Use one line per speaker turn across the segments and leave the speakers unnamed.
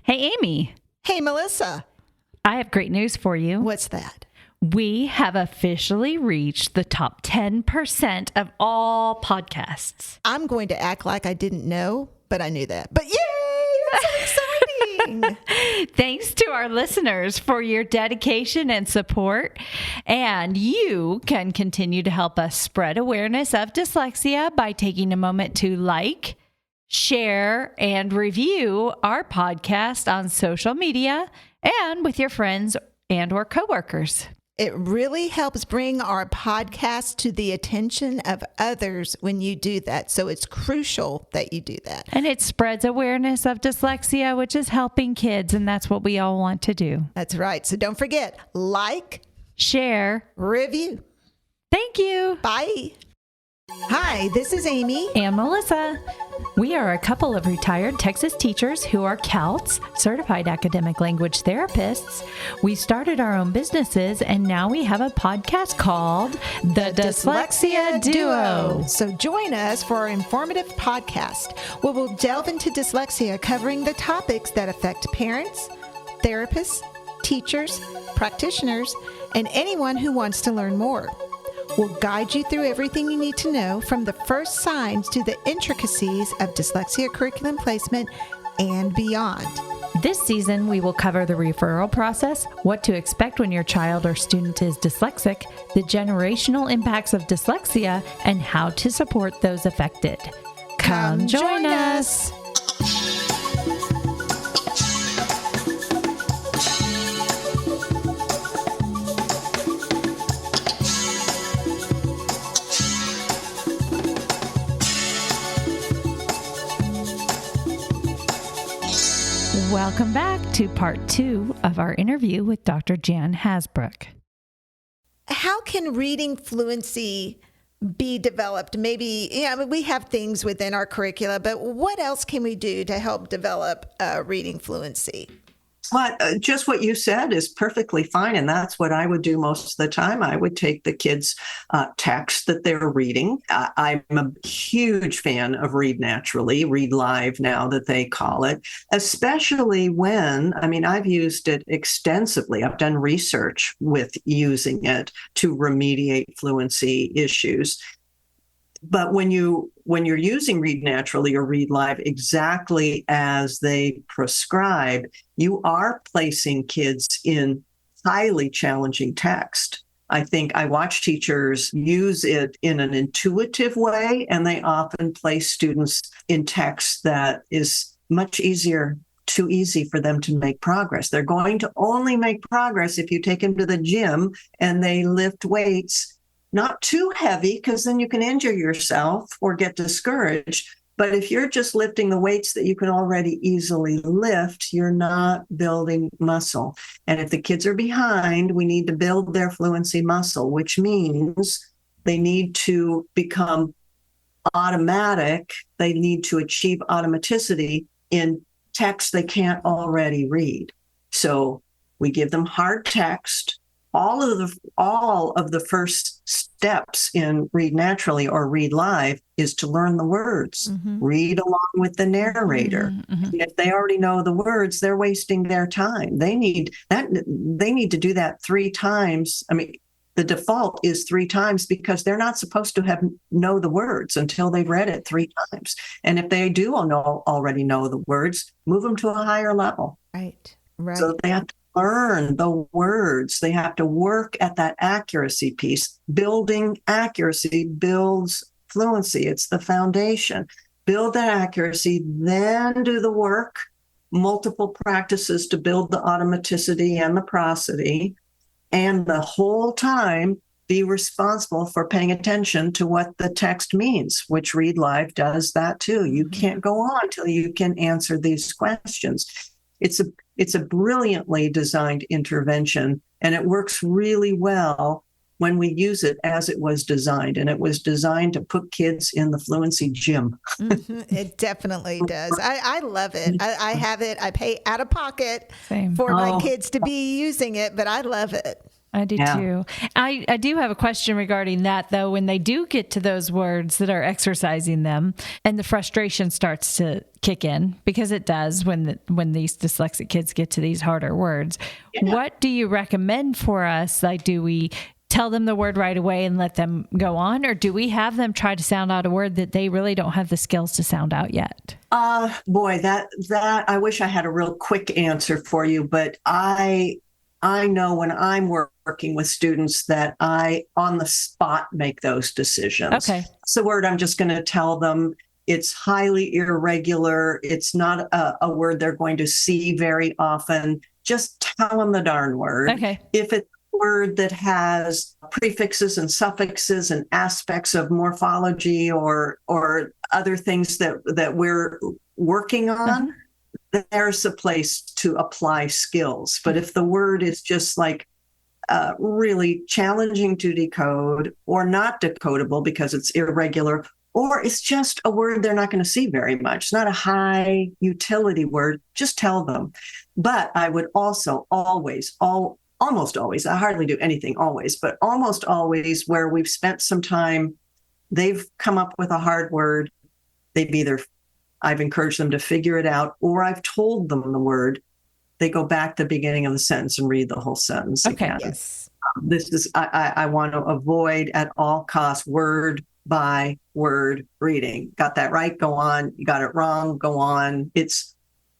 Hey, Amy.
Hey, Melissa.
I have great news for you.
What's that?
We have officially reached the top 10% of all podcasts.
I'm going to act like I didn't know, but I knew that. But yay! That's so exciting.
Thanks to our listeners for your dedication and support. And you can continue to help us spread awareness of dyslexia by taking a moment to like, share, and review our podcast on social media and with your friends and or coworkers.
It really helps bring our podcast to the attention of others when you do that. So it's crucial that you do that.
And it spreads awareness of dyslexia, which is helping kids, and that's what we all want to do.
That's right. So don't forget, like,
share,
review.
Thank you.
Bye. Hi, this is Amy
and Melissa. We are a couple of retired Texas teachers who are CALTs, Certified Academic Language Therapists. We started our own businesses, and now we have a podcast called The Dyslexia Duo.
So join us for our informative podcast, where we'll delve into dyslexia, covering the topics that affect parents, therapists, teachers, practitioners, and anyone who wants to learn more. We'll guide you through everything you need to know, from the first signs to the intricacies of dyslexia curriculum placement and beyond.
This season, we will cover the referral process, what to expect when your child or student is dyslexic, the generational impacts of dyslexia, and how to support those affected. Come join us. Welcome back to part 2 of our interview with Dr. Jan Hasbrouck.
How can reading fluency be developed? Maybe, we have things within our curricula, but what else can we do to help develop reading fluency?
Well, just what you said is perfectly fine. And that's what I would do most of the time. I would take the kids' text that they're reading. I'm a huge fan of Read Naturally, Read Live now that they call it, especially when, I've used it extensively. I've done research with using it to remediate fluency issues. But when you're using Read Naturally or Read Live exactly as they prescribe, you are placing kids in highly challenging text. I think I watch teachers use it in an intuitive way, and they often place students in text that is much too easy for them to make progress. They're going to only make progress if you take them to the gym and they lift weights. Not too heavy, because then you can injure yourself or get discouraged. But if you're just lifting the weights that you can already easily lift, you're not building muscle. And if the kids are behind, we need to build their fluency muscle, which means they need to become automatic. They need to achieve automaticity in text they can't already read. So we give them hard text. All of the first steps in Read Naturally or Read Live is to learn the words, read along with the narrator. And if they already know the words, they're wasting their time. They need to do that 3 times. The default is 3 times, because they're not supposed to know the words until they've read it 3 times. And if they do already know the words, move them to a higher level.
Right.
So they have to learn the words. They have to work at that accuracy piece. Building accuracy builds fluency. It's the foundation. Build that accuracy, then do the work, multiple practices to build the automaticity and the prosody, and the whole time be responsible for paying attention to what the text means, which Read Live does that too. You can't go on till you can answer these questions. It's a brilliantly designed intervention, and it works really well when we use it as it was designed. And it was designed to put kids in the fluency gym.
It definitely does. I love it. I have it. I pay out of pocket for my kids to be using it, but I love it.
I do too. I do have a question regarding that, though. When they do get to those words that are exercising them and the frustration starts to kick in, because it does when these dyslexic kids get to these harder words, what do you recommend for us? Like, do we tell them the word right away and let them go on? Or do we have them try to sound out a word that they really don't have the skills to sound out yet?
Boy, that I wish I had a real quick answer for you, but I know when I'm working with students that I, on the spot, make those decisions.
Okay.
It's a word I'm just going to tell them. It's highly irregular. It's not a word they're going to see very often. Just tell them the darn word.
Okay.
If it's a word that has prefixes and suffixes and aspects of morphology or other things that we're working on, there's a place to apply skills. But if the word is just like really challenging to decode or not decodable because it's irregular, or it's just a word they're not going to see very much, it's not a high utility word, just tell them. But I would also almost always, I hardly do anything always, but almost always where we've spent some time, they've come up with a hard word, I've encouraged them to figure it out, or I've told them the word. They go back to the beginning of the sentence and read the whole sentence again.
Yes.
This is, I want to avoid at all costs word by word reading. Got that right? Go on. You got it wrong? Go on. It's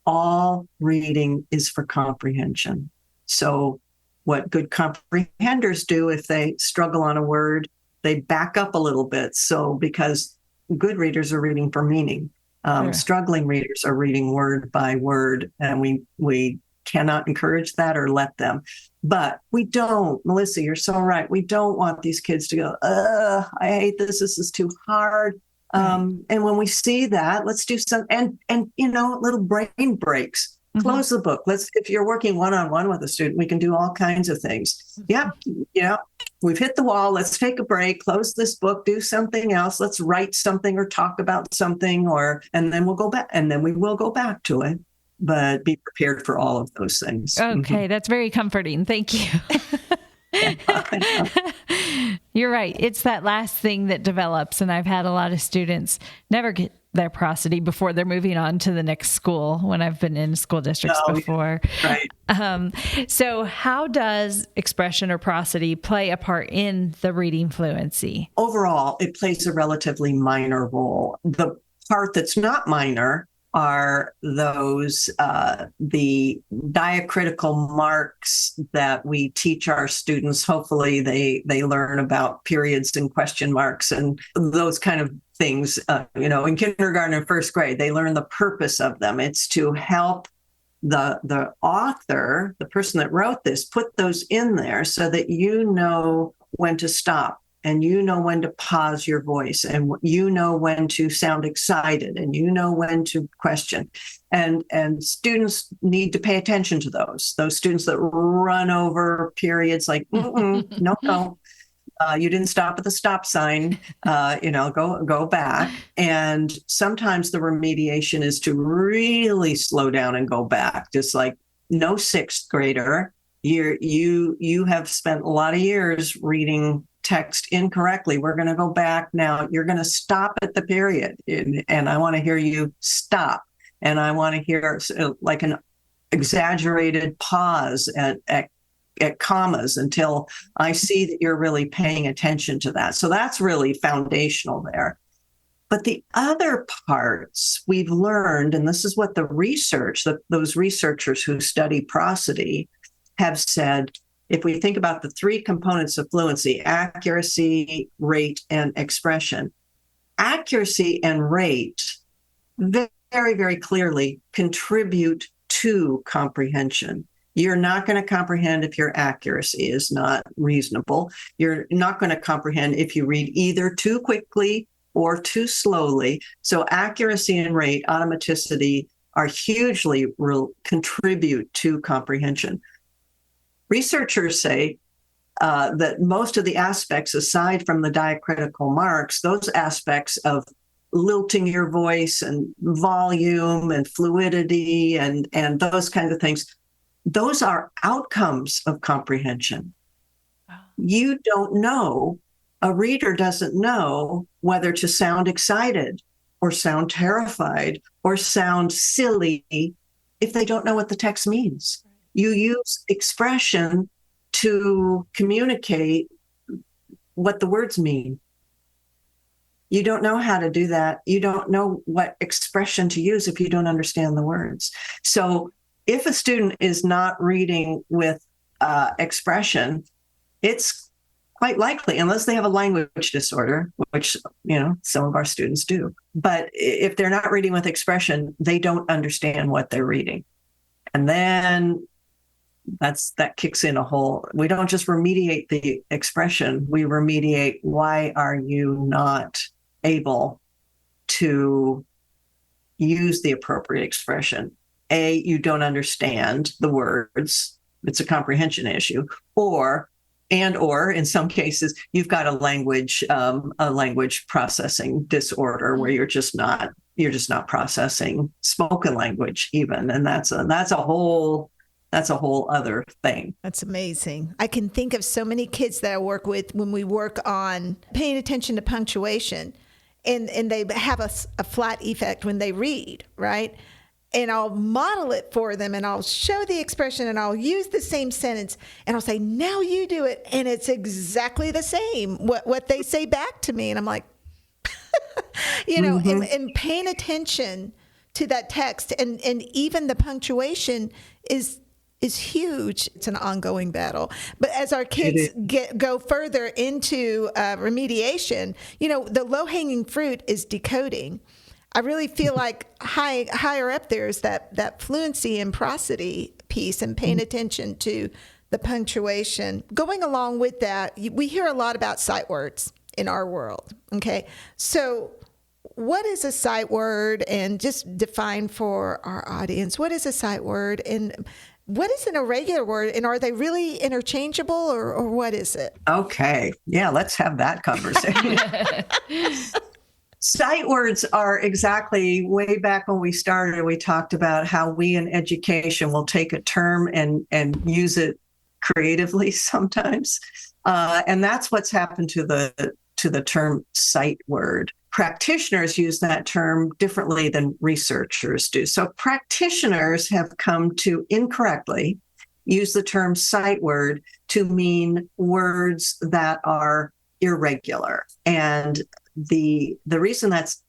all reading is for comprehension. So what good comprehenders do if they struggle on a word, they back up a little bit. So because good readers are reading for meaning.
Sure.
Struggling readers are reading word by word, and we cannot encourage that or let them. But we don't, Melissa, you're so right. We don't want these kids to go, I hate this. This is too hard. And when we see that, let's do some, and little brain breaks. Close the book. If you're working one-on-one with a student, we can do all kinds of things. Yeah. We've hit the wall. Let's take a break, close this book, do something else. Let's write something or talk about something, and then we'll go back, and then we will go back to it. But be prepared for all of those things.
Okay. That's very comforting. Thank you. You're right. It's that last thing that develops. And I've had a lot of students never get their prosody before they're moving on to the next school when I've been in school districts before.
Right.
So how does expression or prosody play a part in the reading fluency?
Overall, it plays a relatively minor role. The part that's not minor are those, the diacritical marks that we teach our students. Hopefully they learn about periods and question marks and those kind of things. In kindergarten and first grade, they learn the purpose of them. It's to help the author, the person that wrote this, put those in there so that you know when to stop. And you know when to pause your voice, and you know when to sound excited, and you know when to question. And students need to pay attention to those students that run over periods like, no, you didn't stop at the stop sign, go back. And sometimes the remediation is to really slow down and go back, just like no sixth grader. You have spent a lot of years reading text incorrectly. We're going to go back now. You're going to stop at the period. And I want to hear you stop. And I want to hear like an exaggerated pause at commas until I see that you're really paying attention to that. So that's really foundational there. But the other parts we've learned, and this is what the research, those researchers who study prosody have said, if we think about the three components of fluency, accuracy, rate, and expression, accuracy and rate very, very clearly contribute to comprehension. You're not going to comprehend if your accuracy is not reasonable. You're not going to comprehend if you read either too quickly or too slowly. So accuracy and rate, automaticity are hugely contribute to comprehension. Researchers say that most of the aspects, aside from the diacritical marks, those aspects of lilting your voice and volume and fluidity and those kinds of things, those are outcomes of comprehension. You don't know, a reader doesn't know whether to sound excited or sound terrified or sound silly if they don't know what the text means. You use expression to communicate what the words mean. You don't know how to do that. You don't know what expression to use if you don't understand the words. So if a student is not reading with expression, it's quite likely, unless they have a language disorder, which, some of our students do. But if they're not reading with expression, they don't understand what they're reading. And then that kicks in a hole. We don't just remediate the expression, we remediate why are you not able to use the appropriate expression. You don't understand the words. It's a comprehension issue. Or in some cases, you've got a language processing disorder where you're just not processing spoken language even. And that's a whole other thing.
That's amazing. I can think of so many kids that I work with when we work on paying attention to punctuation, and they have a flat effect when they read, right? And I'll model it for them, and I'll show the expression, and I'll use the same sentence, and I'll say, now you do it. And it's exactly the same, what they say back to me. And I'm like, and paying attention to that text and even the punctuation is huge. It's an ongoing battle. But as our kids go further into remediation, the low-hanging fruit is decoding. I really feel like higher up there is that fluency and prosody piece and paying attention to the punctuation. Going along with that, we hear a lot about sight words in our world. Okay, so what is a sight word? And just define for our audience, what is a sight word? And what is an irregular word? And are they really interchangeable or what is it?
Okay. Yeah, let's have that conversation. Sight words are exactly, way back when we started, we talked about how we in education will take a term and use it creatively sometimes. And that's what's happened to the term sight word. Practitioners use that term differently than researchers do. So practitioners have come to incorrectly use the term sight word to mean words that are irregular. And the reason that's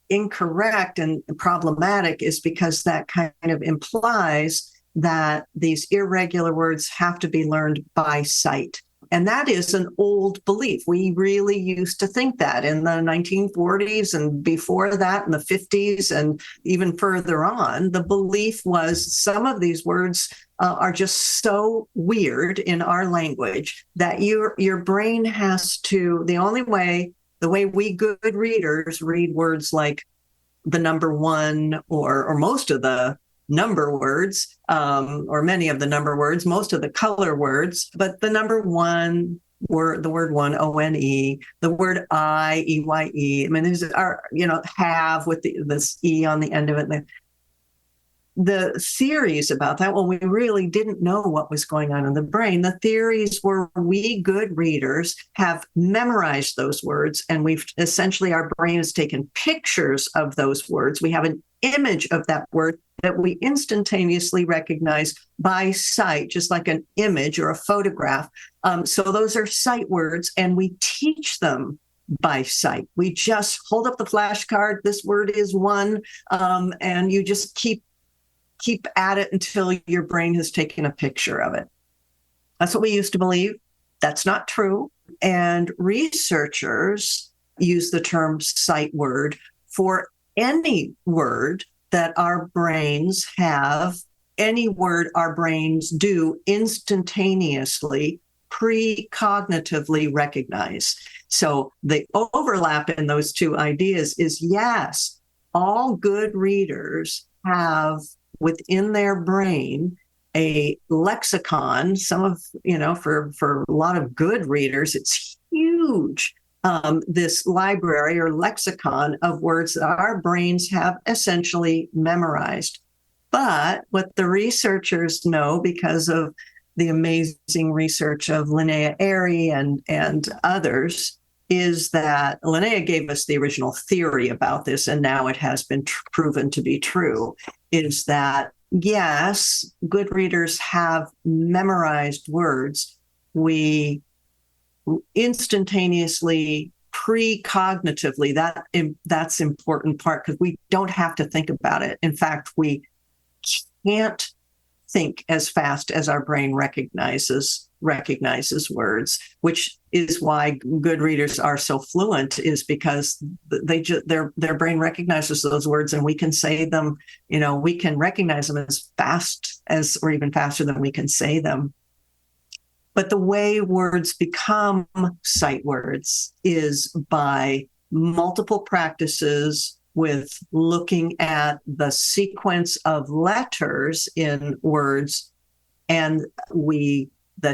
incorrect and problematic is because that kind of implies that these irregular words have to be learned by sight. And that is an old belief. We really used to think that in the 1940s and before that in the 50s and even further on. The belief was some of these words are just so weird in our language that your brain has to, the way we good readers read words like the number one or most of the number words, or many of the number words, most of the color words, but the number one word, the word one, O-N-E, the word I, E-Y-E. I mean, these are, have with this E on the end of it. The theories about that, well, we really didn't know what was going on in the brain. The theories were we good readers have memorized those words, and our brain has taken pictures of those words. We have an image of that word that we instantaneously recognize by sight, just like an image or a photograph. So those are sight words, and we teach them by sight. We just hold up the flashcard. This word is one, and you just keep at it until your brain has taken a picture of it. That's what we used to believe. That's not true. And researchers use the term sight word for any word that our brains have, any word our brains do instantaneously, precognitively recognize. So the overlap in those two ideas is, yes, all good readers have within their brain a lexicon. For a lot of good readers, it's huge. This library or lexicon of words that our brains have essentially memorized. But what the researchers know, because of the amazing research of Linnea Airy and others is that Linnea gave us the original theory about this, and now it has been proven to be true, is that, yes, good readers have memorized words. We instantaneously, precognitively, that's important part, because we don't have to think about it. In fact, we can't think as fast as our brain recognizes words, which is why good readers are so fluent, is because their brain recognizes those words, and we can say them, we can recognize them as fast as, or even faster than we can say them. But the way words become sight words is by multiple practices with looking at the sequence of letters in words. And the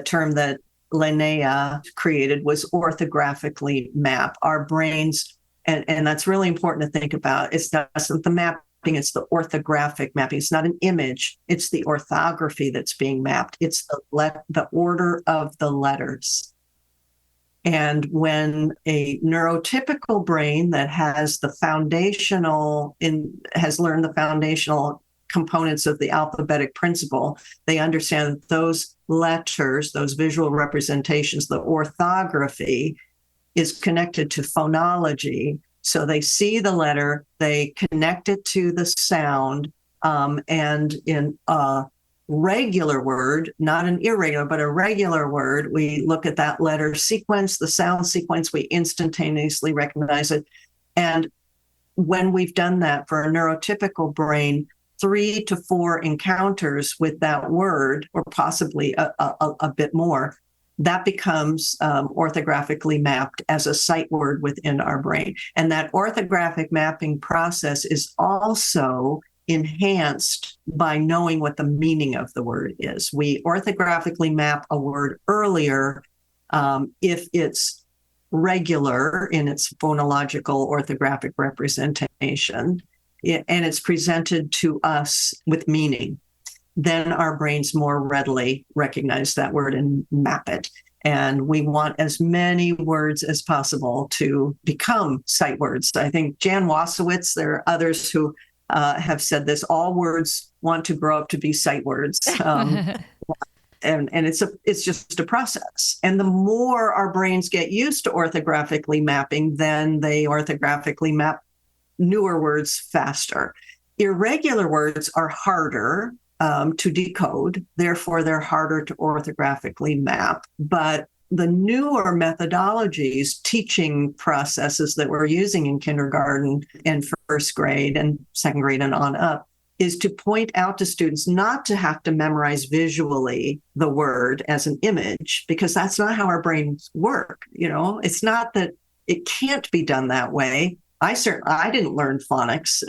term that Linnea created was orthographically map our brains. And that's really important to think about. It's not the mapping, it's the orthographic mapping. It's not an image, it's the orthography that's being mapped. It's the order of the letters. And when a neurotypical brain that has has learned the foundational components of the alphabetic principle, they understand that those letters, those visual representations, the orthography is connected to phonology. So they see the letter, they connect it to the sound, and in a regular word, not an irregular, but a regular word, we look at that letter sequence, the sound sequence, we instantaneously recognize it. And when we've done that for a neurotypical brain, 3 to 4 encounters with that word, or possibly a bit more, that becomes orthographically mapped as a sight word within our brain. And that orthographic mapping process is also enhanced by knowing what the meaning of the word is. We orthographically map a word earlier if it's regular in its phonological orthographic representation, and it's presented to us with meaning. Then our brains more readily recognize that word and map it. And we want as many words as possible to become sight words. I think Jan Wasowitz, there are others who have said this, all words want to grow up to be sight words. And it's just a process. And the more our brains get used to orthographically mapping, then they orthographically map newer words faster. Irregular words are harder to decode. Therefore, they're harder to orthographically map. But the newer methodologies, teaching processes that we're using in kindergarten and first grade and second grade and on up, is to point out to students not to have to memorize visually the word as an image, because that's not how our brains work. It's not that it can't be done that way. I didn't learn phonics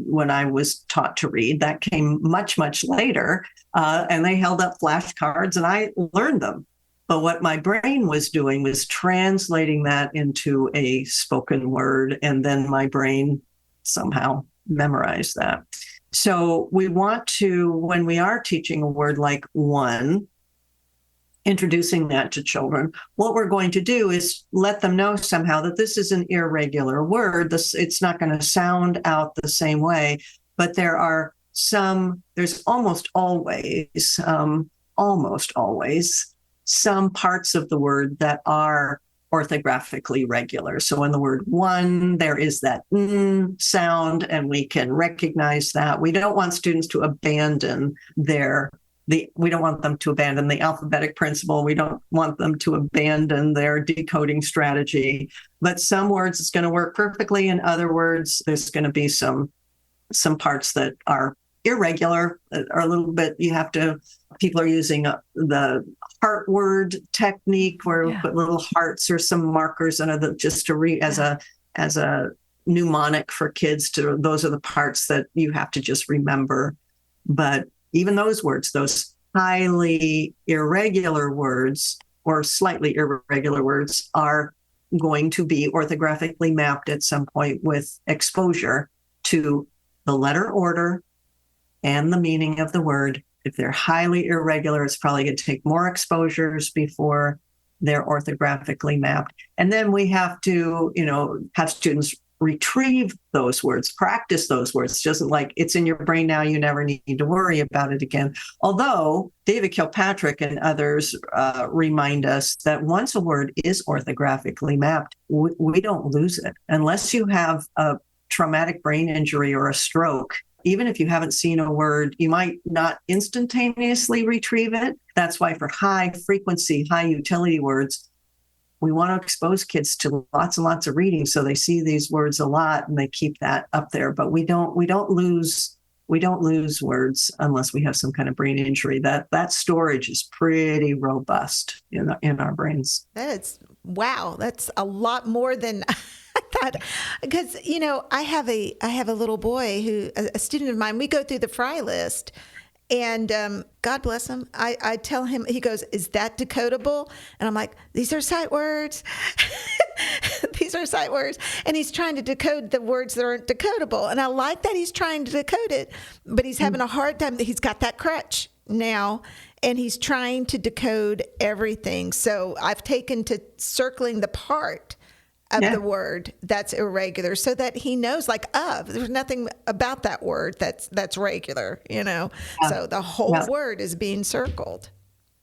when I was taught to read. That came much, much later. And they held up flashcards and I learned them. But what my brain was doing was translating that into a spoken word. And then my brain somehow memorized that. So we want to, when we are teaching a word like one, introducing that to children, what we're going to do is let them know somehow that this is an irregular word. It's not going to sound out the same way, but there's almost always some parts of the word that are orthographically regular. So in the word one, there is that sound, and we can recognize that. We don't want students to abandon we don't want them to abandon the alphabetic principle. We don't want them to abandon their decoding strategy. But some words it's going to work perfectly. In other words, there's going to be some parts that are irregular, or a little bit, people are using the heart word technique where we put little hearts or some markers under just to read as a mnemonic for kids. Those are the parts that you have to just remember. But even those words, those highly irregular words or slightly irregular words, are going to be orthographically mapped at some point with exposure to the letter order and the meaning of the word If they're highly irregular, it's probably going to take more exposures before they're orthographically mapped. And then we have to, have students retrieve those words, practice those words. It doesn't like it's in your brain now, you never need to worry about it again. Although David Kilpatrick and others remind us that once a word is orthographically mapped, we don't lose it. Unless you have a traumatic brain injury or a stroke, even if you haven't seen a word, you might not instantaneously retrieve it. That's why for high frequency, high utility words, we want to expose kids to lots and lots of reading so they see these words a lot and they keep that up there. But we don't lose words unless we have some kind of brain injury. That storage is pretty robust in our brains.
That's a lot more than I thought. Because I have a little boy who, a student of mine. We go through the Fry list. And God bless him, I tell him, he goes, "Is that decodable?" And I'm like, "These are sight words." These are sight words. And he's trying to decode the words that aren't decodable. And I like that he's trying to decode it, but he's having a hard time. He's got that crutch now, and he's trying to decode everything. So I've taken to circling the part of the word that's irregular so that he knows there's nothing about that word that's regular, so the whole word is being circled.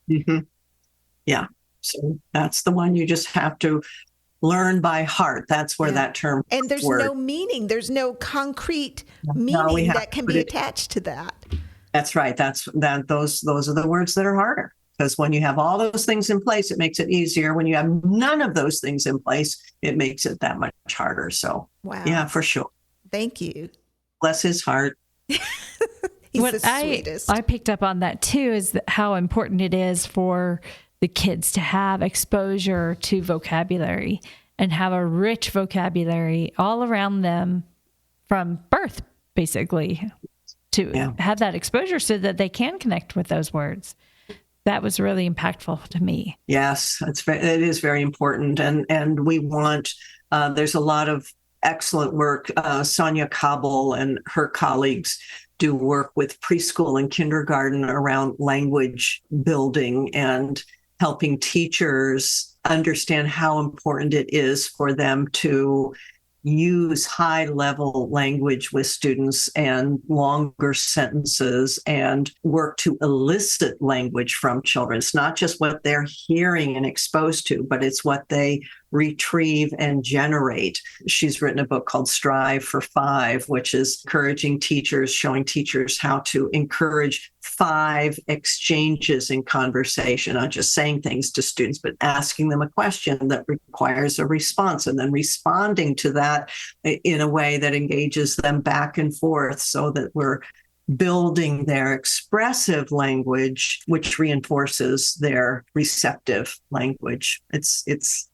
Mm-hmm. Yeah. So that's the one you just have to learn by heart. That's where that term.
And there's no meaning. There's no concrete meaning that can be attached to that.
That's right. Those are the words that are harder. Because when you have all those things in place, it makes it easier. When you have none of those things in place, it makes it that much harder. So, yeah, for sure.
Thank you.
Bless his heart.
He's the sweetest.
I picked up on that too, is how important it is for the kids to have exposure to vocabulary and have a rich vocabulary all around them from birth, basically, to have that exposure so that they can connect with those words. That was really impactful to me.
Yes, it is very important. And we want, there's a lot of excellent work. Sonia Cobble and her colleagues do work with preschool and kindergarten around language building and helping teachers understand how important it is for them to use high-level language with students and longer sentences and work to elicit language from children. It's not just what they're hearing and exposed to, but it's what they retrieve and generate. She's written a book called Strive for Five, which is encouraging teachers, showing teachers how to encourage 5 exchanges in conversation, not just saying things to students, but asking them a question that requires a response and then responding to that in a way that engages them back and forth so that we're building their expressive language, which reinforces their receptive language. It's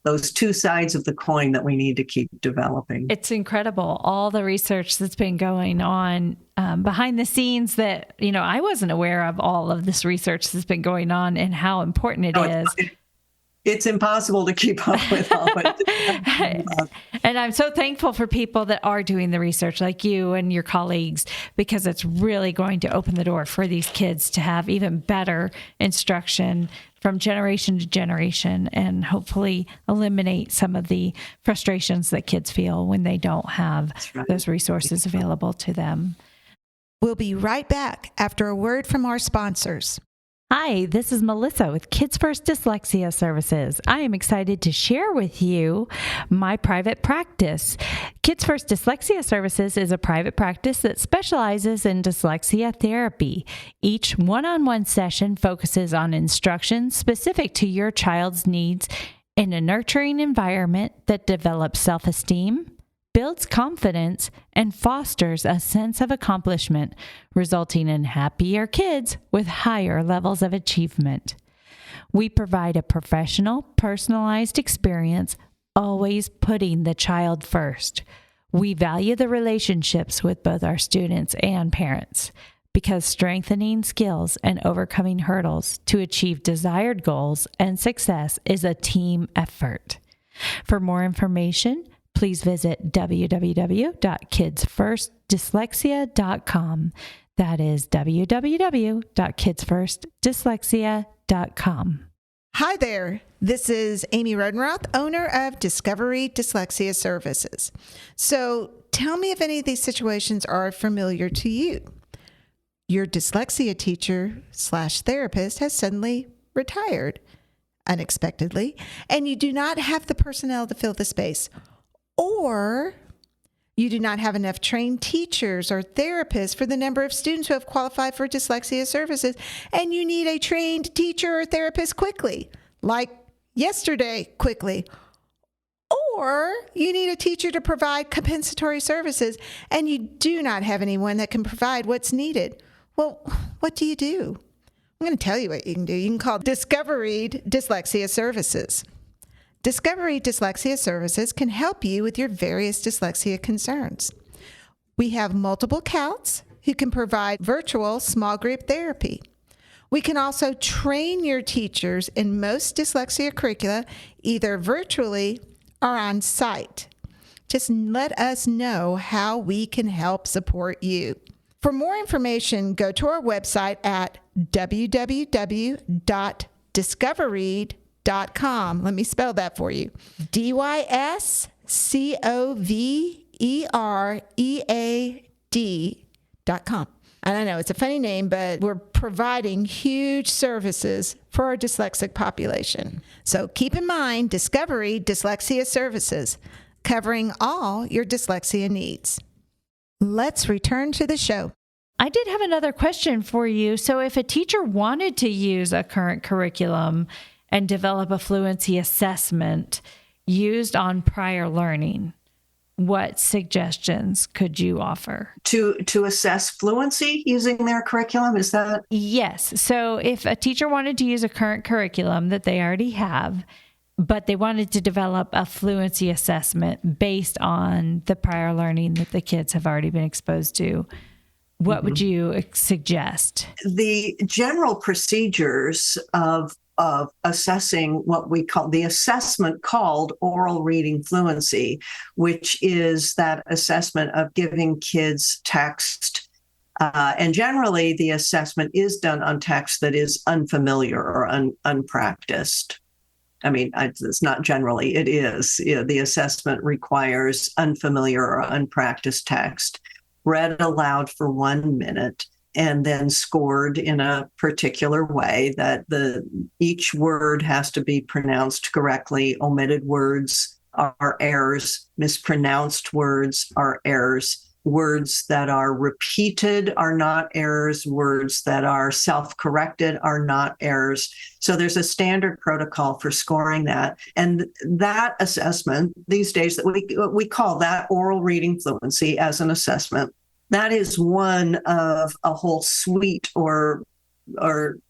those two sides of the coin that we need to keep developing.
It's incredible, all the research that's been going on behind the scenes that, I wasn't aware of all of this research that's been going on and how important it is.
It's impossible to keep up with all it.
And I'm so thankful for people that are doing the research like you and your colleagues, because it's really going to open the door for these kids to have even better instruction from generation to generation and hopefully eliminate some of the frustrations that kids feel when they don't have those resources available to them.
We'll be right back after a word from our sponsors.
Hi, this is Melissa with Kids First Dyslexia Services. I am excited to share with you my private practice. Kids First Dyslexia Services is a private practice that specializes in dyslexia therapy. Each one-on-one session focuses on instruction specific to your child's needs in a nurturing environment that develops self-esteem, builds confidence, and fosters a sense of accomplishment, resulting in happier kids with higher levels of achievement. We provide a professional, personalized experience, always putting the child first. We value the relationships with both our students and parents, because strengthening skills and overcoming hurdles to achieve desired goals and success is a team effort. For more information, please visit www.kidsfirstdyslexia.com. That is www.kidsfirstdyslexia.com.
Hi there. This is Amy Rodenroth, owner of Discovery Dyslexia Services. So tell me if any of these situations are familiar to you. Your dyslexia teacher/therapist has suddenly retired unexpectedly, and you do not have the personnel to fill the space. Or you do not have enough trained teachers or therapists for the number of students who have qualified for dyslexia services, and you need a trained teacher or therapist quickly, like yesterday quickly. Or you need a teacher to provide compensatory services, and you do not have anyone that can provide what's needed. Well, what do you do? I'm going to tell you what you can do. You can call Discovery Dyslexia Services. Discovery Dyslexia Services can help you with your various dyslexia concerns. We have multiple CALTs who can provide virtual small group therapy. We can also train your teachers in most dyslexia curricula, either virtually or on site. Just let us know how we can help support you. For more information, go to our website at www.discovereed.com. Let me spell that for you. DYSCOVEREAD.com. And I know it's a funny name, but we're providing huge services for our dyslexic population. So keep in mind Discovery Dyslexia Services, covering all your dyslexia needs. Let's return to the show.
I did have another question for you. So if a teacher wanted to use a current curriculum and develop a fluency assessment used on prior learning, what suggestions could you offer?
To assess fluency using their curriculum, is that?
Yes. So if a teacher wanted to use a current curriculum that they already have, but they wanted to develop a fluency assessment based on the prior learning that the kids have already been exposed to, what would you suggest?
The general procedures of assessing what we call the assessment called oral reading fluency, which is that assessment of giving kids text. And generally, the assessment is done on text that is unfamiliar or unpracticed. I mean, it's not generally, it is. The assessment requires unfamiliar or unpracticed text, read aloud for 1 minute, and then scored in a particular way that each word has to be pronounced correctly. Omitted words are errors. Mispronounced words are errors. Words that are repeated are not errors. Words that are self-corrected are not errors. So there's a standard protocol for scoring that. And that assessment, these days, that we call that oral reading fluency as an assessment. That is one of a whole suite or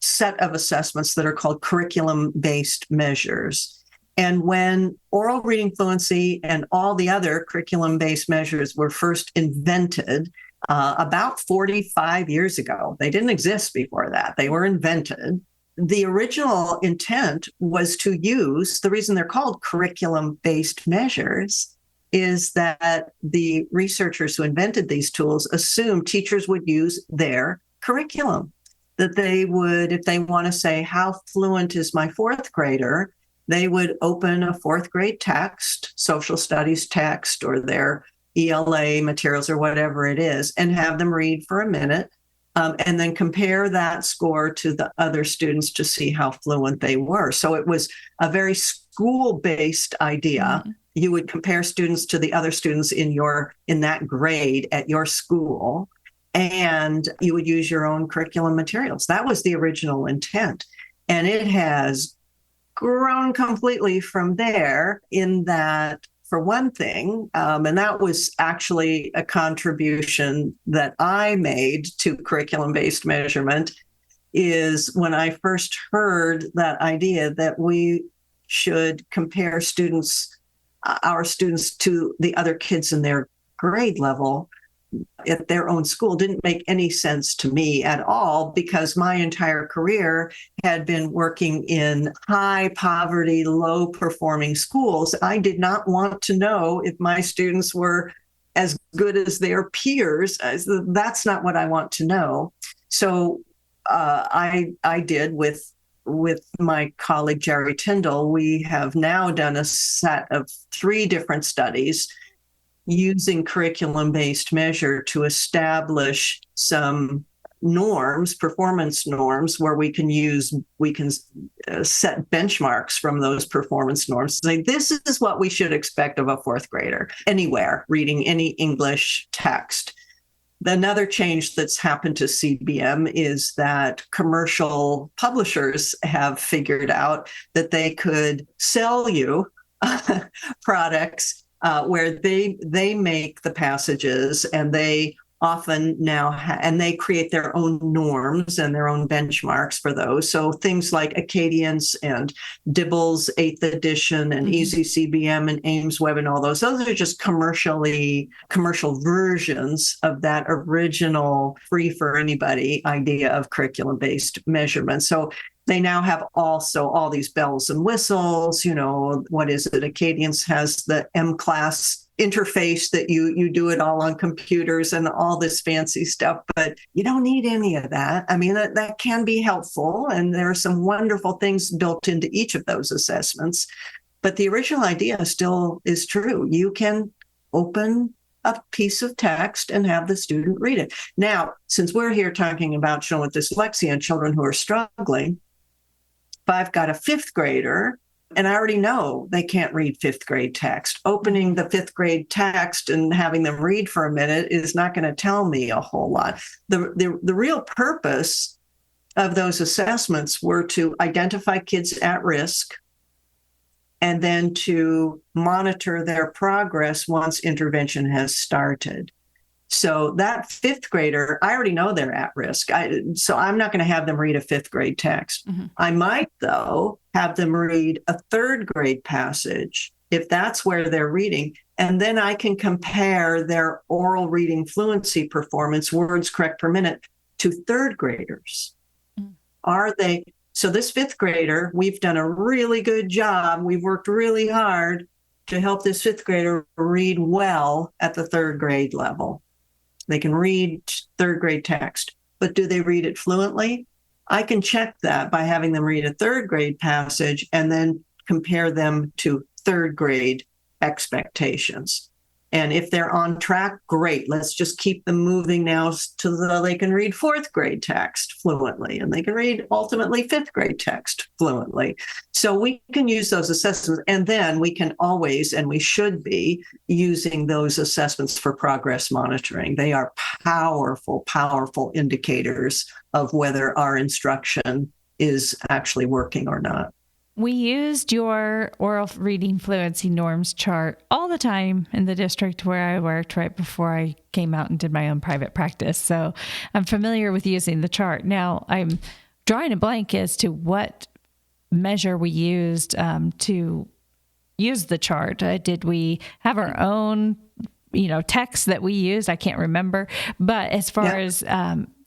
set of assessments that are called curriculum-based measures. And when oral reading fluency and all the other curriculum-based measures were first invented about 45 years ago, they didn't exist before that. They were invented. The original intent was to use, the reason they're called curriculum-based measures is that the researchers who invented these tools assumed teachers would use their curriculum, that they would, if they want to say, how fluent is my fourth grader, they would open a fourth grade text, social studies text, or their ELA materials or whatever it is, and have them read for a minute, and then compare that score to the other students to see how fluent they were. So it was a very school-based idea. Mm-hmm. You would compare students to the other students in that grade at your school, and you would use your own curriculum materials. That was the original intent. And it has grown completely from there in that, for one thing, and that was actually a contribution that I made to curriculum-based measurement, is when I first heard that idea that we should compare our students to the other kids in their grade level at their own school didn't make any sense to me at all, because my entire career had been working in high poverty, low performing schools. I did not want to know if my students were as good as their peers. That's not what I want to know. So I did with my colleague Jerry Tyndall. We have now done a set of 3 different studies using curriculum-based measure to establish some norms, performance norms, where we can set benchmarks from those performance norms to say, this is what we should expect of a 4th grader anywhere reading any English text. Another change that's happened to CBM is that commercial publishers have figured out that they could sell you products where they make the passages, and they often now and they create their own norms and their own benchmarks for those. So things like Acadience and Dibble's 8th edition and Easy CBM and Ames Web and all those are just commercial versions of that original free for anybody idea of curriculum-based measurement. So they now have also all these bells and whistles. What is it? Acadience has the M-class interface that you do it all on computers and all this fancy stuff, but you don't need any of that. I mean, that can be helpful, and there are some wonderful things built into each of those assessments. But the original idea still is true. You can open a piece of text and have the student read it. Now, since we're here talking about children with dyslexia and children who are struggling, if I've got a 5th grader and I already know they can't read 5th grade text, opening the 5th grade text and having them read for a minute is not going to tell me a whole lot. The real purpose of those assessments were to identify kids at risk and then to monitor their progress once intervention has started. So that 5th grader, I already know they're at risk. So I'm not going to have them read a 5th grade text. I might, though, have them read a 3rd grade passage, if that's where they're reading. And then I can compare their oral reading fluency performance, words correct per minute, to 3rd graders. So this 5th grader, we've done a really good job. We've worked really hard to help this 5th grader read well at the 3rd grade level. They can read 3rd grade text, but do they read it fluently? I can check that by having them read a 3rd grade passage and then compare them to 3rd grade expectations. And if they're on track, great. Let's just keep them moving now they can read 4th grade text fluently, and they can read ultimately 5th grade text fluently. So we can use those assessments, and then we can always, and we should be, using those assessments for progress monitoring. They are powerful, powerful indicators of whether our instruction is actually working or not.
We used your oral reading fluency norms chart all the time in the district where I worked right before I came out and did my own private practice. So I'm familiar with using the chart. Now I'm drawing a blank as to what measure we used to use the chart. Did we have our own text that we used? I can't remember. But as far as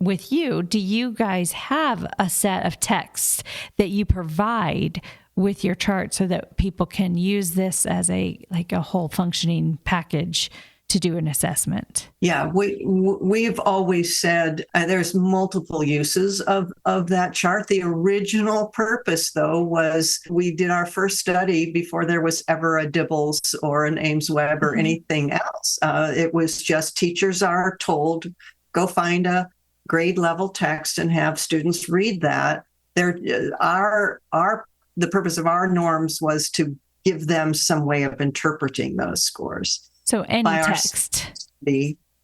with you, do you guys have a set of texts that you provide with your chart so that people can use this as a whole functioning package to do an assessment?
Yeah, we've always said there's multiple uses of that chart. The original purpose, though, was we did our first study before there was ever a Dibbles or an Ames Web or anything else. It was just teachers are told, go find a grade level text and have students read that. The purpose of our norms was to give them some way of interpreting those scores.
So any text.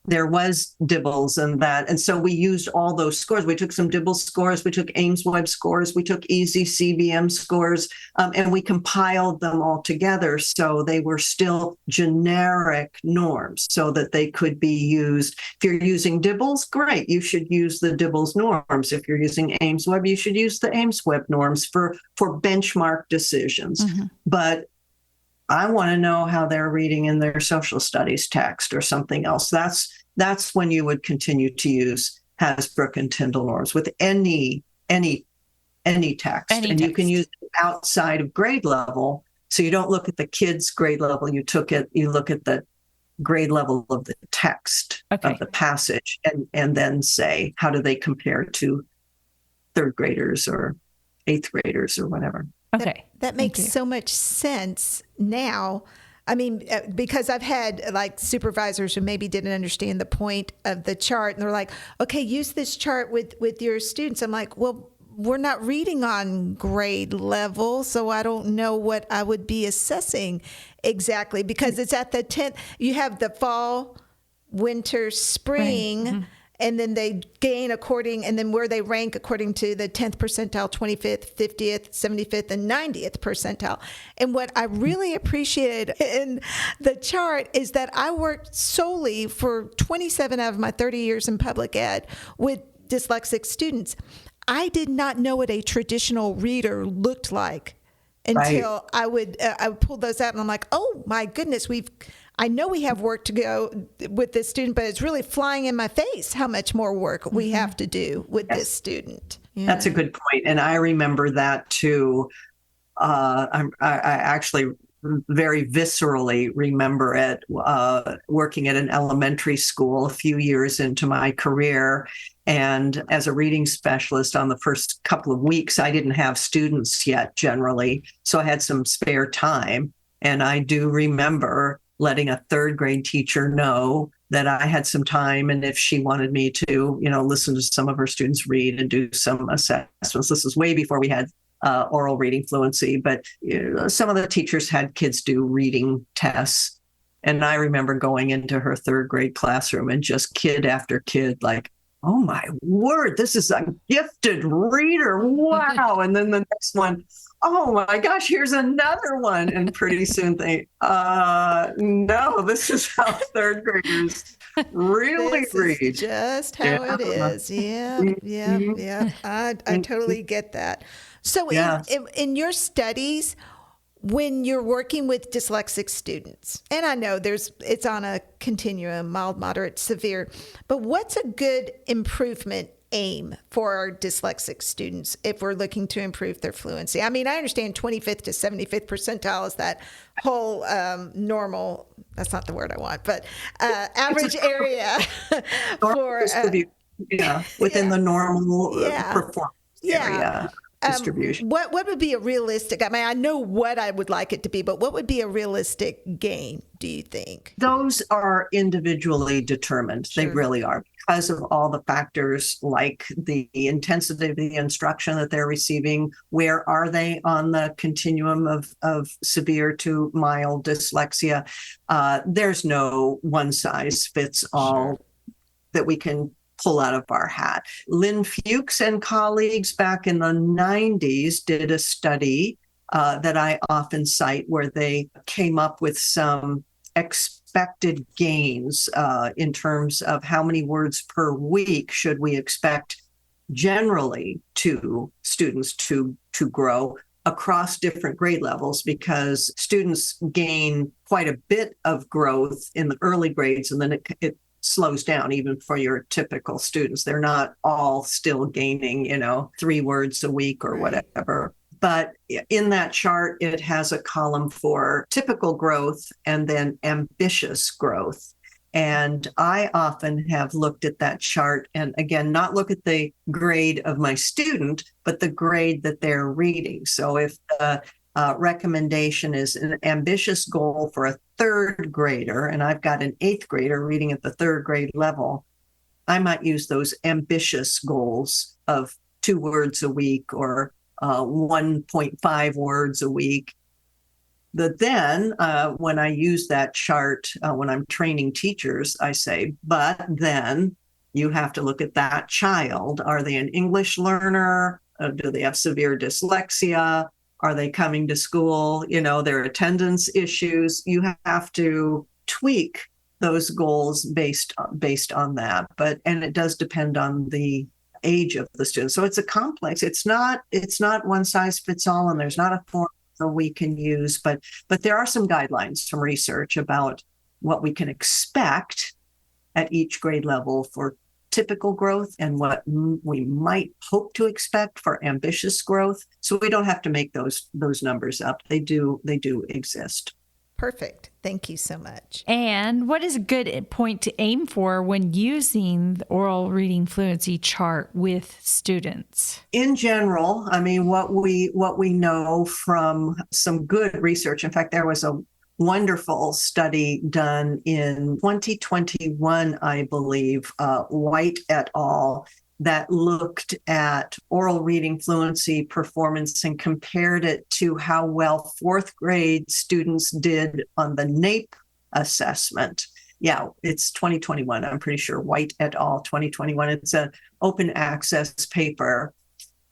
There was Dibbles and that. And so we used all those scores. We took some Dibbles scores, we took Ames Web scores, we took Easy CBM scores, and we compiled them all together. So they were still generic norms so that they could be used. If you're using Dibbles, great. You should use the Dibbles norms. If you're using Ames Web, you should use the Ames Web norms for benchmark decisions. But I want to know how they're reading in their social studies text or something else. That's when you would continue to use Hasbrouck and Tyndall norms with any text. You can use it outside of grade level. So you don't look at the kid's grade level. You look at the grade level of the text of the passage, and then say, how do they compare to third graders or eighth graders or whatever.
Okay.
That makes so much sense now. I mean, because I've had like supervisors who maybe didn't understand the point of the chart, and they're like, okay, use this chart with your students. I'm like, well, we're not reading on grade level, so I don't know what I would be assessing exactly, because it's at the 10th. You have the fall, winter, spring, right. And then they gain according, and then where they rank according to the 10th percentile, 25th, 50th, 75th, and 90th percentile. And what I really appreciated in the chart is that I worked solely for 27 out of my 30 years in public ed with dyslexic students. I did not know what a traditional reader looked like until I would pull those out, and I'm like, oh my goodness, I know we have work to go with this student, but it's really flying in my face how much more work we have to do with this student. Yeah.
That's a good point. And I remember that too. I actually very viscerally remember it working at an elementary school a few years into my career. And as a reading specialist on the first couple of weeks, I didn't have students yet generally. So I had some spare time. And I do remember letting a third grade teacher know that I had some time, and if she wanted me to, listen to some of her students read and do some assessments. This was way before we had oral reading fluency, but some of the teachers had kids do reading tests. And I remember going into her third grade classroom and just kid after kid, like, oh my word, this is a gifted reader. Wow. And then the next one, oh my gosh, here's another one. And pretty soon they, no, this is how third graders really read.
Is just how it is. Yeah. I totally get that. So in your studies, when you're working with dyslexic students, and I know it's on a continuum, mild, moderate, severe, but what's a good improvement aim for our dyslexic students if we're looking to improve their fluency? I mean, I understand 25th to 75th percentile is that whole normal, that's not the word I want, but average area for
within the normal performance area. Distribution.
What would be a realistic, I mean, I know what I would like it to be, but what would be a realistic gain, do you think?
Those are individually determined. Sure. They really are, because of all the factors like the intensity of the instruction that they're receiving. Where are they on the continuum of severe to mild dyslexia? There's no one size fits all that we can pull out of our hat. Lynn Fuchs and colleagues back in the 90s did a study that I often cite, where they came up with some expected gains in terms of how many words per week should we expect generally to students to grow across different grade levels, because students gain quite a bit of growth in the early grades, and then it slows down even for your typical students. They're not all still gaining, 3 words a week or whatever. But in that chart, it has a column for typical growth and then ambitious growth. And I often have looked at that chart and, again, not look at the grade of my student, but the grade that they're reading. So if the recommendation is an ambitious goal for a third grader, and I've got an eighth grader reading at the third grade level, I might use those ambitious goals of 2 words a week or 1.5 words a week. But then when I use that chart, when I'm training teachers, I say, but then you have to look at that child. Are they an English learner? Do they have severe dyslexia? Are they coming to school? Their attendance issues. You have to tweak those goals based on that. And it does depend on the age of the student. So it's a complex. It's not one size fits all, and there's not a formula we can use. But there are some guidelines from research about what we can expect at each grade level for typical growth and what we might hope to expect for ambitious growth. So we don't have to make those numbers up. They do exist.
Perfect. Thank you so much.
And what is a good point to aim for when using the oral reading fluency chart with students?
In general, I mean, what we know from some good research, in fact, there was a wonderful study done in 2021, I believe, White et al., that looked at oral reading fluency performance and compared it to how well fourth grade students did on the NAEP assessment. Yeah, it's 2021. I'm pretty sure White et al. 2021. It's an open access paper.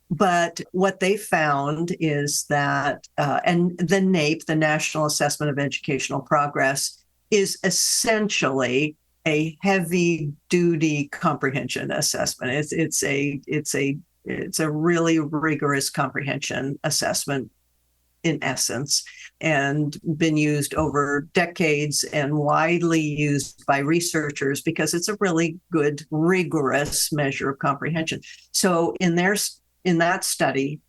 But what they found is that, and the NAEP, the National Assessment of Educational Progress, is essentially a heavy duty comprehension assessment. It's a really rigorous comprehension assessment in essence, and been used over decades and widely used by researchers because it's a really good, rigorous measure of comprehension. So in that study,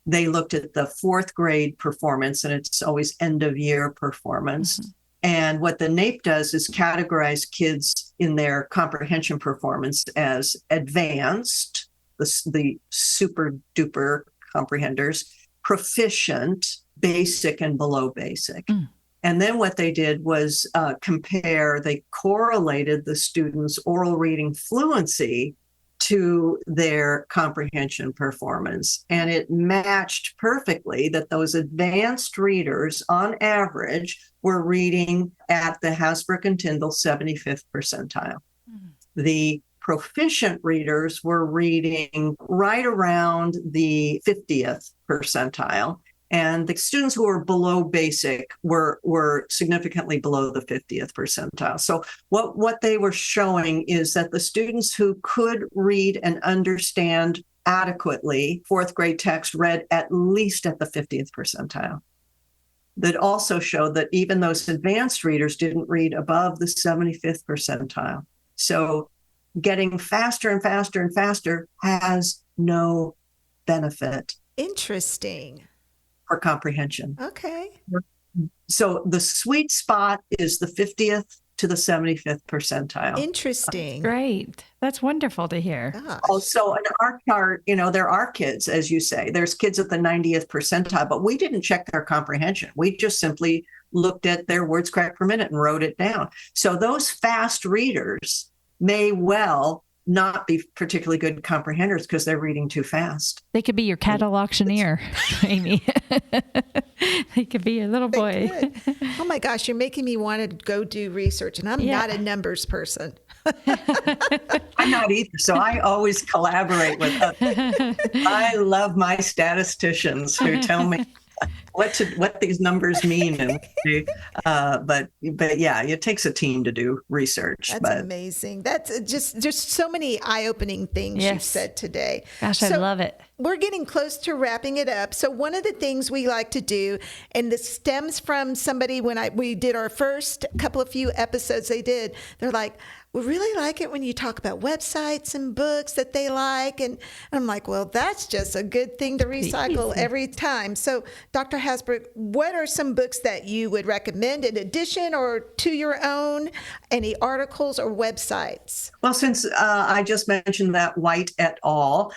they looked at the fourth grade performance, and it's always end of year performance. Mm-hmm. And what the NAEP does is categorize kids in their comprehension performance as advanced, the super duper comprehenders, proficient, basic, and below basic. Mm. And then what they did was they correlated the students' oral reading fluency to their comprehension performance. And it matched perfectly that those advanced readers, on average, were reading at the Hasbrouck and Tyndall 75th percentile. Mm. The proficient readers were reading right around the 50th percentile. And the students who were below basic were significantly below the 50th percentile. So what they were showing is that the students who could read and understand adequately fourth grade text read at least at the 50th percentile. That also showed that even those advanced readers didn't read above the 75th percentile. So getting faster and faster and faster has no benefit.
Interesting.
For comprehension.
Okay.
So the sweet spot is the 50th to the 75th percentile.
Interesting.
Great. That's wonderful to hear.
Gosh.
Also, in our chart, there are kids, as you say, there's kids at the 90th percentile, but we didn't check their comprehension. We just simply looked at their words correct per minute and wrote it down. So those fast readers may well not be particularly good comprehenders because they're reading too fast.
They could be your cattle auctioneer, Amy. They could be your little boy.
Oh my gosh, you're making me want to go do research, and I'm not a numbers person.
I'm not either, so I always collaborate with others. I love my statisticians who tell me what these numbers mean, and but yeah, it takes a team to do research.
That's amazing. That's just so many eye-opening things you've said today.
Gosh, I love it.
We're getting close to wrapping it up. So one of the things we like to do, and this stems from somebody when we did our first few episodes, they're like, we really like it when you talk about websites and books that they like. And I'm like, well, that's just a good thing to recycle every time. So Dr. Hasbrouck, what are some books that you would recommend in addition or to your own? Any articles or websites?
Well, since I just mentioned that White et al.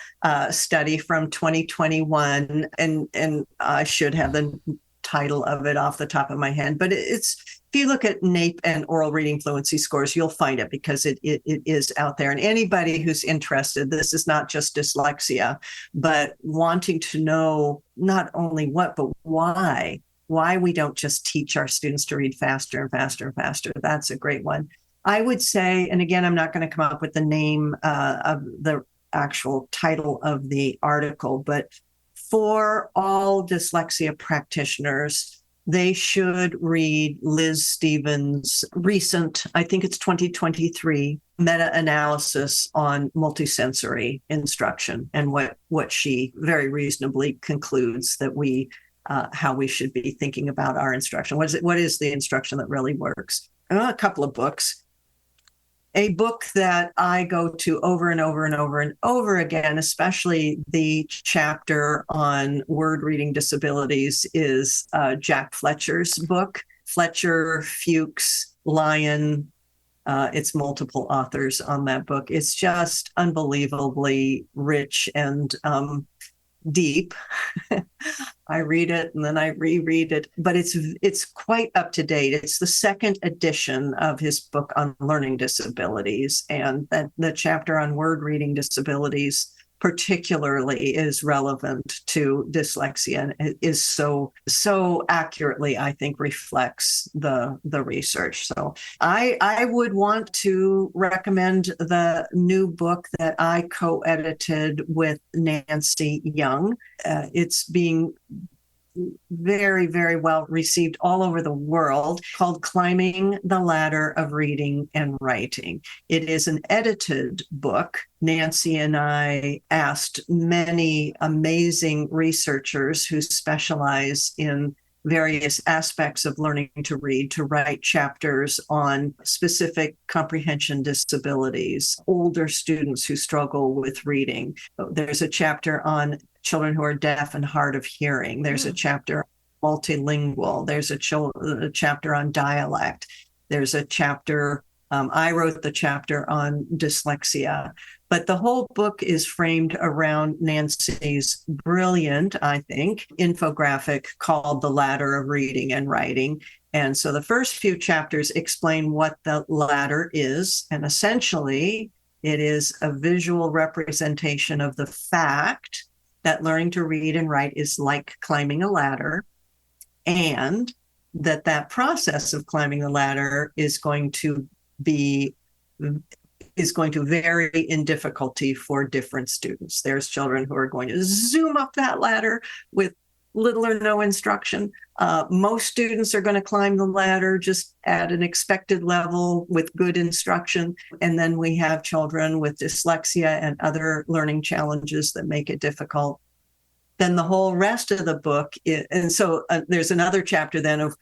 Study from 2021, and I should have the title of it off the top of my head, but if you look at NAEP and oral reading fluency scores, you'll find it because it is out there. And anybody who's interested, this is not just dyslexia, but wanting to know not only what, but why we don't just teach our students to read faster and faster and faster. That's a great one. I would say, and again, I'm not going to come up with the name of the actual title of the article, but for all dyslexia practitioners, they should read Liz Stevens' recent, I think it's 2023, meta-analysis on multisensory instruction and what she very reasonably concludes that how we should be thinking about our instruction. What is the instruction that really works? A couple of books. A book that I go to over and over and over and over again, especially the chapter on word reading disabilities, is Jack Fletcher's book, Fletcher, Fuchs, Lyon. It's multiple authors on that book. It's just unbelievably rich and deep. I read it and then I reread it, but it's quite up to date. It's the second edition of his book on learning disabilities, and that the chapter on word reading disabilities particularly is relevant to dyslexia and is so accurately, I think, reflects the research. So I would want to recommend the new book that I co-edited with Nancy Young. It's being very, very well received all over the world, called Climbing the Ladder of Reading and Writing. It is an edited book. Nancy and I asked many amazing researchers who specialize in various aspects of learning to read to write chapters on specific comprehension disabilities, older students who struggle with reading. There's a chapter on children who are deaf and hard of hearing. There's a chapter on multilingual. There's a chapter on dialect. There's a chapter, I wrote the chapter on dyslexia. But the whole book is framed around Nancy's brilliant, I think, infographic called The Ladder of Reading and Writing. And so the first few chapters explain what the ladder is. And essentially, it is a visual representation of the fact that learning to read and write is like climbing a ladder, and that process of climbing the ladder is going to vary in difficulty for different students. There's children who are going to zoom up that ladder with little or no instruction. Most students are going to climb the ladder just at an expected level with good instruction. And then we have children with dyslexia and other learning challenges that make it difficult. Then the whole rest of the book, there's another chapter then of,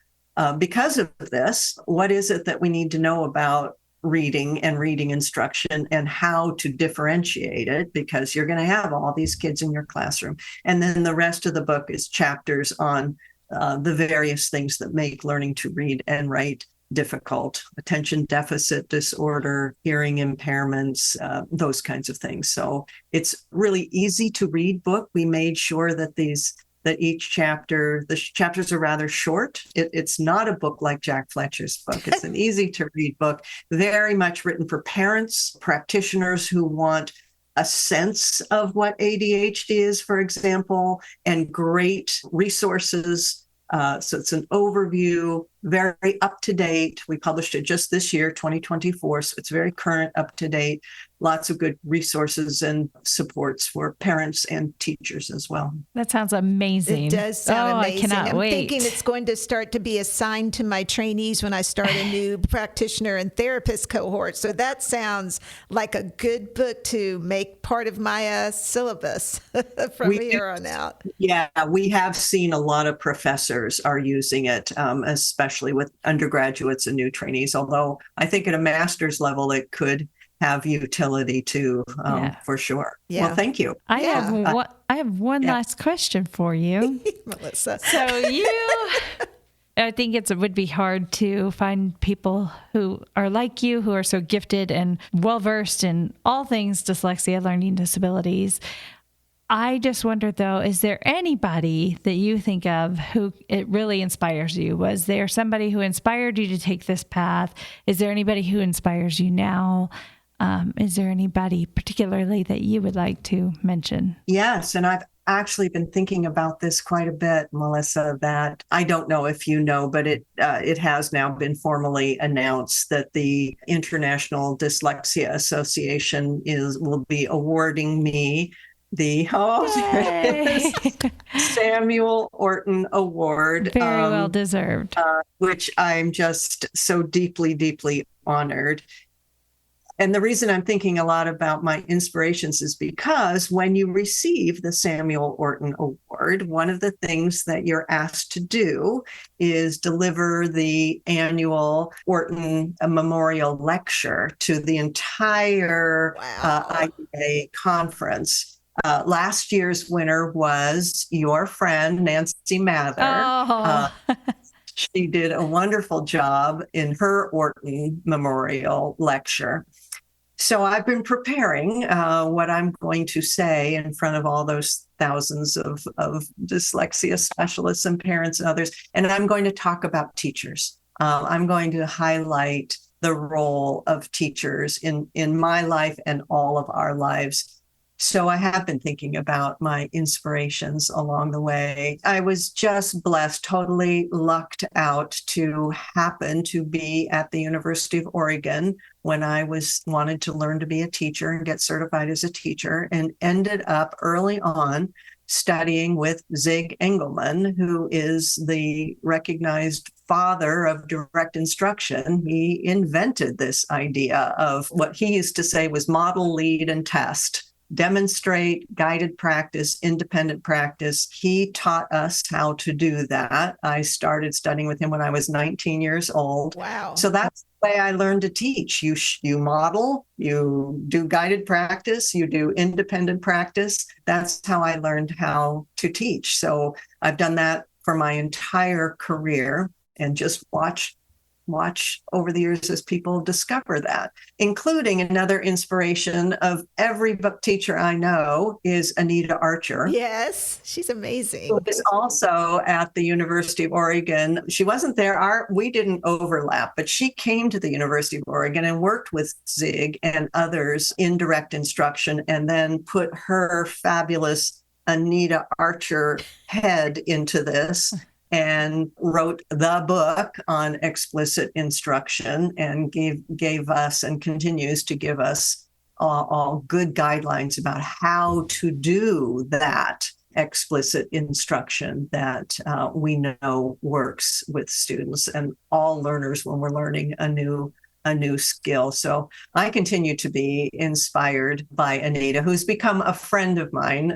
because of this, what is it that we need to know about reading and reading instruction and how to differentiate it, because you're going to have all these kids in your classroom. And then the rest of the book is chapters on the various things that make learning to read and write difficult: attention deficit disorder, hearing impairments, those kinds of things. So it's really easy to read book. We made sure that the chapters are rather short. It's not a book like Jack Fletcher's book. It's an easy to read book, very much written for parents, practitioners who want a sense of what ADHD is, for example, and great resources. So it's an overview, very up to date. We published it just this year, 2024. So it's very current, up to date. Lots of good resources and supports for parents and teachers as well.
That sounds amazing.
It does sound amazing.
I cannot wait.
I'm thinking it's going to start to be assigned to my trainees when I start a new practitioner and therapist cohort. So that sounds like a good book to make part of my syllabus from here on out.
Yeah, we have seen a lot of professors are using it, especially with undergraduates and new trainees, although I think at a master's level, it could have utility too, for sure. Yeah. Well, thank you.
I have one last question for you,
Melissa.
So I think it would be hard to find people who are like you, who are so gifted and well-versed in all things dyslexia, learning disabilities. I just wondered, though, is there anybody that you think of who it really inspires you? Was there somebody who inspired you to take this path? Is there anybody who inspires you now? Is there anybody particularly that you would like to mention?
Yes, and I've actually been thinking about this quite a bit, Melissa, that I don't know if you know, but it has now been formally announced that the International Dyslexia Association will be awarding me the Samuel Orton Award.
Very well deserved.
Which I'm just so deeply, deeply honored. And the reason I'm thinking a lot about my inspirations is because when you receive the Samuel Orton Award, one of the things that you're asked to do is deliver the annual Orton Memorial Lecture to the entire IDA conference. Last year's winner was your friend, Nancy Mather. She did a wonderful job in her Orton Memorial lecture. So I've been preparing what I'm going to say in front of all those thousands of dyslexia specialists and parents and others. And I'm going to talk about teachers. I'm going to highlight the role of teachers in my life and all of our lives. So I have been thinking about my inspirations along the way. I was just blessed, totally lucked out to happen to be at the University of Oregon when I wanted to learn to be a teacher and get certified as a teacher, and ended up early on studying with Zig Engelman, who is the recognized father of direct instruction. He invented this idea of what he used to say was model, lead, and test. Demonstrate, guided practice, independent practice. He taught us how to do that. I started studying with him when I was 19 years old.
Wow.
So that's the way I learned to teach. You model, you do guided practice, you do independent practice. That's how I learned how to teach. So I've done that for my entire career and just watch over the years as people discover that, including another inspiration of every book teacher I know is Anita Archer.
Yes, she's amazing.
Who is also at the University of Oregon. She wasn't there. We didn't overlap, but she came to the University of Oregon and worked with Zig and others in direct instruction, and then put her fabulous Anita Archer head into this and wrote the book on explicit instruction, and gave us and continues to give us all good guidelines about how to do that explicit instruction that we know works with students and all learners when we're learning a new skill. So I continue to be inspired by Anita, who's become a friend of mine.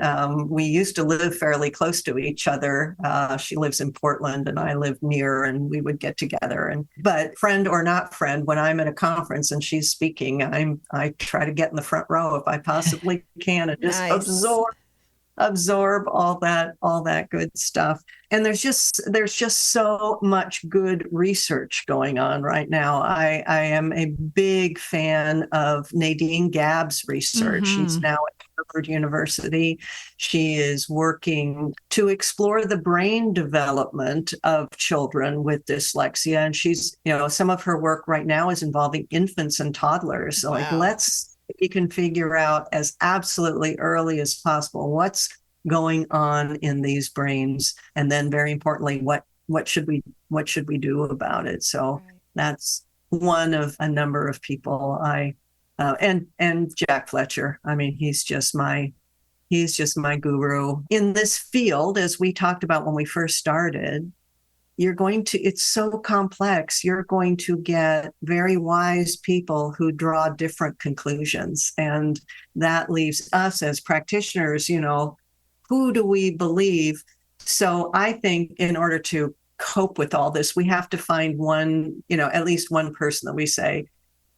We used to live fairly close to each other. She lives in Portland and I live near, and we would get together. But friend or not friend, when I'm at a conference and she's speaking, I try to get in the front row if I possibly can, and just absorb all that good stuff. And there's just so much good research going on right now. I am a big fan of Nadine Gabb's research.
Mm-hmm.
She's now at Harvard University. She is working to explore the brain development of children with dyslexia. And she's, some of her work right now is involving infants and toddlers. So we can figure out as absolutely early as possible what's going on in these brains, and then very importantly, what should we do about it. So that's one of a number of people and Jack Fletcher. I mean, he's just my guru in this field. As we talked about when we first started, it's so complex. You're going to get very wise people who draw different conclusions. And that leaves us as practitioners, who do we believe? So I think in order to cope with all this, we have to find one, at least one person that we say,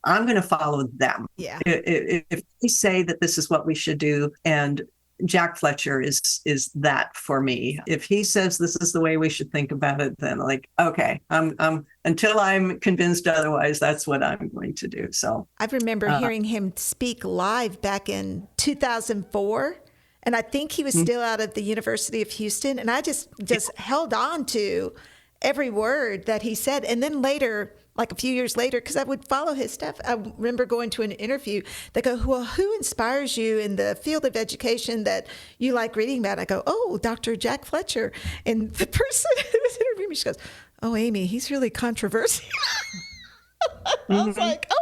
I'm going to follow them.
Yeah.
If we say that this is what we should do, and Jack Fletcher is that for me. If he says this is the way we should think about it, then okay, I'm until I'm convinced otherwise, that's what I'm going to do. So
I remember hearing him speak live back in 2004. And I think he was still out of the University of Houston. And I just held on to every word that he said. And then later, like a few years later, because I would follow his stuff, I remember going to an interview. They go, well, who inspires you in the field of education that you like reading about? I go, oh, Dr. Jack Fletcher. And the person who was interviewing me, she goes, oh, Amy, he's really controversial. I was like,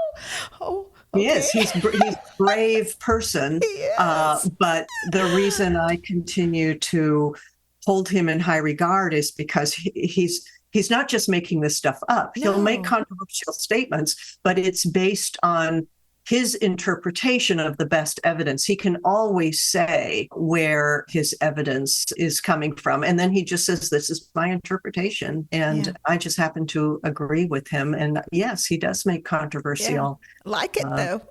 oh. Okay.
Yes, he's a brave person.
Yes.
But the reason I continue to hold him in high regard is because he's not just making this stuff up. No. He'll make controversial statements, but it's based on his interpretation of the best evidence. He can always say where his evidence is coming from. And then he just says, this is my interpretation. And I just happen to agree with him. And yes, he does make controversial.
Yeah. Like it though.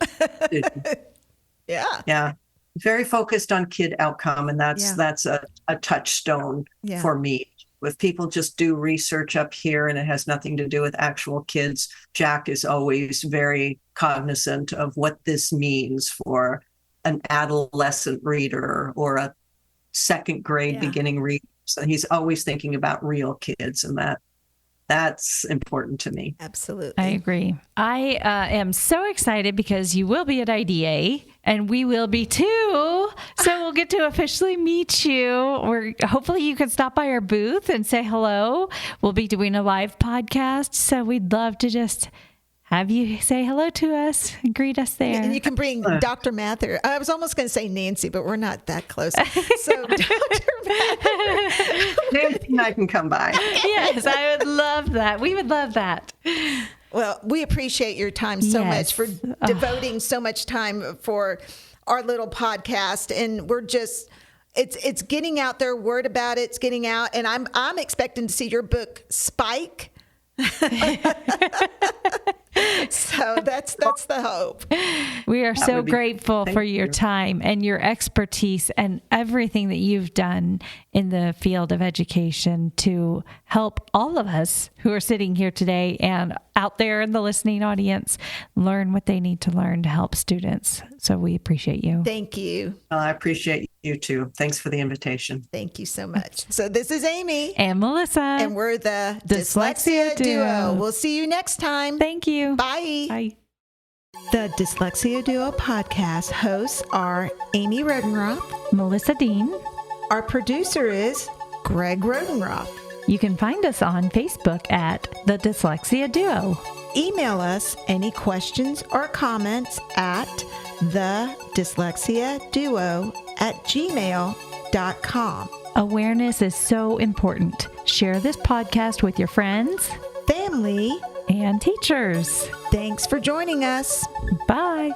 Yeah.
Yeah. Very focused on kid outcome. And that's a touchstone for me. If people just do research up here and it has nothing to do with actual kids, Jack is always very cognizant of what this means for an adolescent reader or a second grade beginning reader. So he's always thinking about real kids, and that's important to me.
Absolutely.
I agree. I am so excited because you will be at IDA and we will be too. So we'll get to officially meet you. Hopefully you can stop by our booth and say hello. We'll be doing a live podcast. So we'd love to just have you say hello to us and greet us there.
And you can bring Dr. Mather. I was almost going to say Nancy, but we're not that close. So Dr. Mather.
Nancy and I can come by.
Yes, I would love that. We would love that.
Well, we appreciate your time so much for devoting so much time for our little podcast. And we're just, it's getting out there, word about it's getting out. And I'm expecting to see your book spike. So that's the hope.
We are so grateful for your time and your expertise and everything that you've done in the field of education to help all of us who are sitting here today and out there in the listening audience learn what they need to learn to help students. So we appreciate you.
Thank you.
I appreciate you too. Thanks for the invitation.
Thank you so much. So this is Amy.
And Melissa.
And we're the
Dyslexia Duo.
We'll see you next time.
Thank you.
Bye.
Bye.
The Dyslexia Duo podcast hosts are Amy Rodenroth.
Melissa Dean.
Our producer is Greg Rodenroth.
You can find us on Facebook at The Dyslexia Duo.
Email us any questions or comments at thedyslexiaduo@gmail.com.
Awareness is so important. Share this podcast with your friends,
Family,
and teachers.
Thanks for joining us.
Bye.